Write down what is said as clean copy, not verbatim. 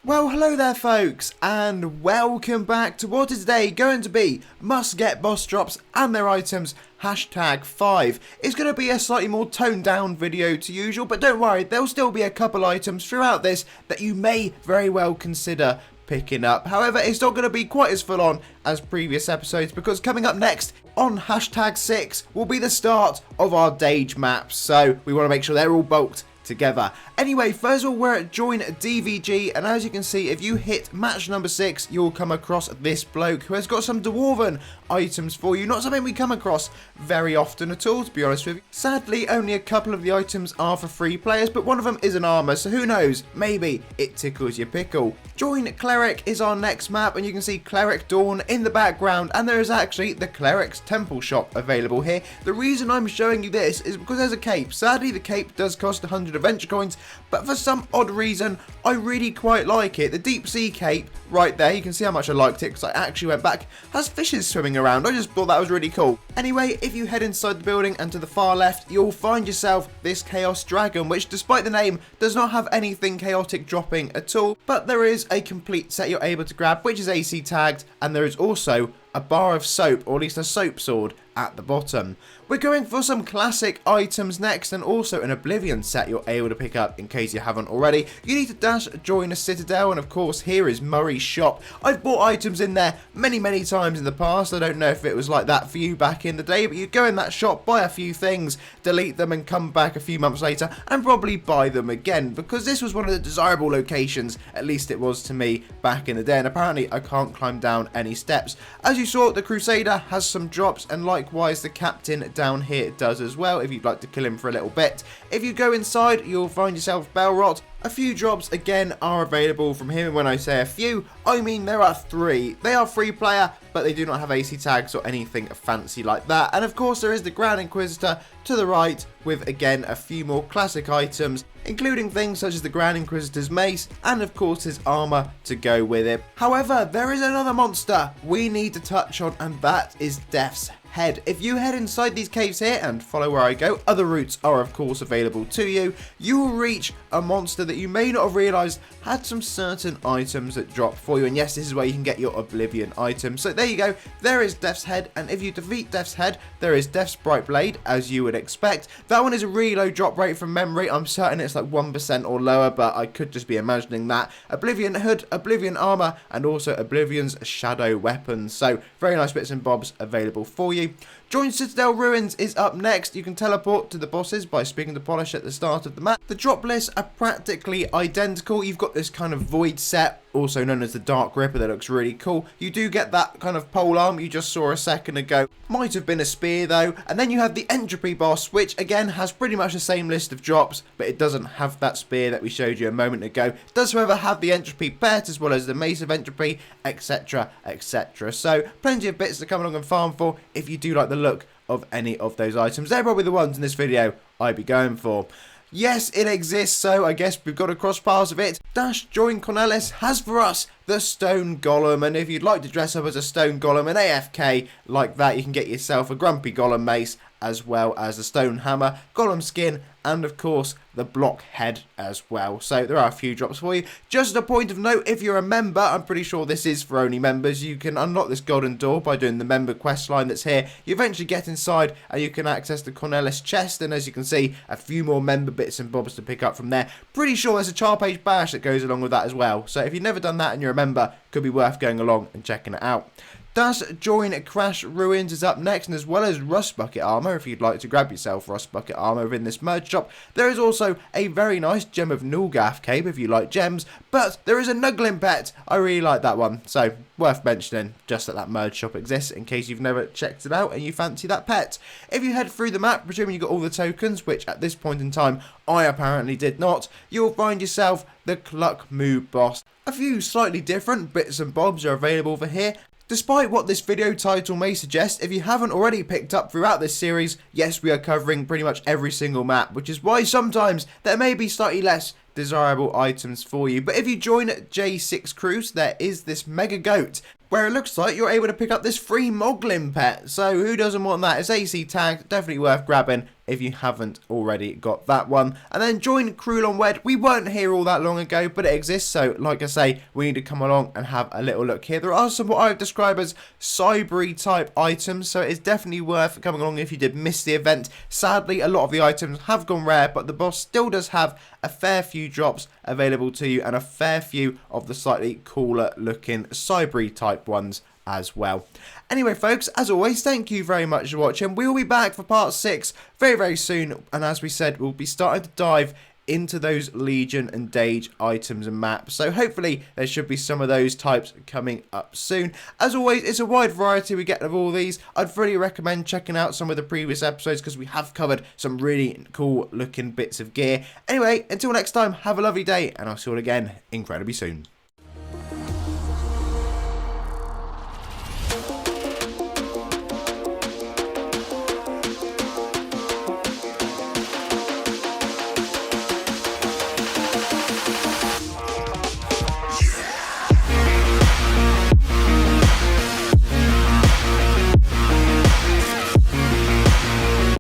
Well, hello there folks, and welcome back to what is today going to be must get boss drops and their items #5. It's going to be a slightly more toned down video to usual, but don't worry, there'll still be a couple items throughout this that you may very well consider picking up. However, it's not going to be quite as full on as previous episodes, because coming up next on #6 will be the start of our Dage maps, so we want to make sure they're all bulked together. Anyway, first of all, we're at join DVG, and as you can see, if you hit match number 6, you'll come across this bloke who has got some dwarven items for you. Not something we come across very often at all, to be honest with you. Sadly, only a couple of the items are for free players, but one of them is an armor, so who knows, maybe it tickles your pickle. Join Cleric is our next map, and you can see Cleric Dawn in the background, and there is actually the Cleric's Temple shop available here. The reason I'm showing you this is because there's a cape. Sadly, the cape does cost 100 adventure coins, but for some odd reason, I really quite like it. The deep sea cape right there, you can see how much I liked it because I actually went back, has fishes swimming around. I just thought that was really cool. Anyway, if you head inside the building and to the far left, you'll find yourself this Chaos Dragon, which despite the name, does not have anything chaotic dropping at all, but there is a complete set you're able to grab, which is AC tagged, and there is also a bar of soap, or at least a soap sword, at the bottom. We're going for some classic items next, and also an Oblivion set you're able to pick up in case you haven't already. You need to dash join a citadel, and of course here is Murray's shop. I've bought items in there many times in the past. I don't know if it was like that for you back in the day, but you go in that shop, buy a few things, delete them, and come back a few months later and probably buy them again, because this was one of the desirable locations, at least it was to me back in the day, and apparently I can't climb down any steps. As you saw, the Crusader has some drops, and likewise the Captain down here does as well, if you'd like to kill him for a little bit. If you go inside, you'll find yourself Belrot. A few drops again are available from him, and when I say a few, I mean there are 3. They are free player, but they do not have AC tags or anything fancy like that. And of course there is the Grand Inquisitor to the right, with again a few more classic items, including things such as the Grand Inquisitor's mace and of course his armor to go with it. However, there is another monster we need to touch on, and that is Death's Head. If you head inside these caves here and follow where I go, other routes are of course available to you. You will reach a monster that you may not have realised had some certain items that drop for you, and yes, this is where you can get your Oblivion items. So there you go, there is Death's Head, and if you defeat Death's Head, there is Death's Bright Blade, as you would expect. That one is a really low drop rate from memory. I'm certain it's like 1% or lower, but I could just be imagining that. Oblivion Hood, Oblivion Armor, and also Oblivion's Shadow Weapons. So very nice bits and bobs available for you. Join Citadelruins is up next. You can teleport to the bosses by speaking to Polish at the start of the map. The drop lists are practically identical. You've got this kind of void set, also known as the Dark Ripper, that looks really cool. You do get that kind of pole arm you just saw a second ago. Might have been a spear though. And then you have the Entropy boss, which again has pretty much the same list of drops, but it doesn't have that spear that we showed you a moment ago. It does however have the Entropy Pet, as well as the Mace of Entropy, etc, etc. So plenty of bits to come along and farm for if you do like the look of any of those items. They're probably the ones in this video I'd be going for. Yes, it exists, so I guess we've got to cross paths of it. Dash join Cornelis has for us the Stone Golem, and if you'd like to dress up as a Stone Golem and AFK like that, you can get yourself a Grumpy Golem mace, as well as a Stone Hammer, Golem skin, and of course the block head as well. So there are a few drops for you. Just a point of note, if you're a member, I'm pretty sure this is for only members, you can unlock this golden door by doing the member quest line that's here. You eventually get inside and you can access the Cornelis chest, and as you can see, a few more member bits and bobs to pick up from there. Pretty sure there's a char page bash that goes along with that as well. So if you've never done that and you're a member, could be worth going along and checking it out. Dash join crashruins is up next, and as well as Rust Bucket armor, if you'd like to grab yourself Rust Bucket armor within this merge shop, there is also a very nice Gem of Nulgath cape if you like gems, but there is a Moglin Pet. I really like that one, so worth mentioning just that merge shop exists in case you've never checked it out and you fancy that pet. If you head through the map, presuming you got all the tokens, which at this point in time I apparently did not, you'll find yourself the Cluck Moo boss. A few slightly different bits and bobs are available for here. Despite what this video title may suggest, if you haven't already picked up throughout this series, yes, we are covering pretty much every single map, which is why sometimes there may be slightly less desirable items for you. But if you join J6 Cruise, there is this Mega Goat, where it looks like you're able to pick up this free Moglin Pet. So who doesn't want that? It's AC tagged, definitely worth grabbing if you haven't already got that one. And then join Crulonwed. We weren't here all that long ago, but it exists, so like I say, we need to come along and have a little look here. There are some what I would describe as cybery type items, so it's definitely worth coming along if you did miss the event. Sadly, a lot of the items have gone rare, but the boss still does have a fair few drops available to you and a fair few of the slightly cooler looking cybery type ones as well. Anyway folks, as always, thank you very much for watching. We'll be back for part 6 very soon, and as we said, we'll be starting to dive into those Legion and Dage items and maps, so hopefully there should be some of those types coming up soon. As always, it's a wide variety we get of all these. I'd really recommend checking out some of the previous episodes because we have covered some really cool looking bits of gear. Anyway, until next time, have a lovely day, and I'll see you all again incredibly soon.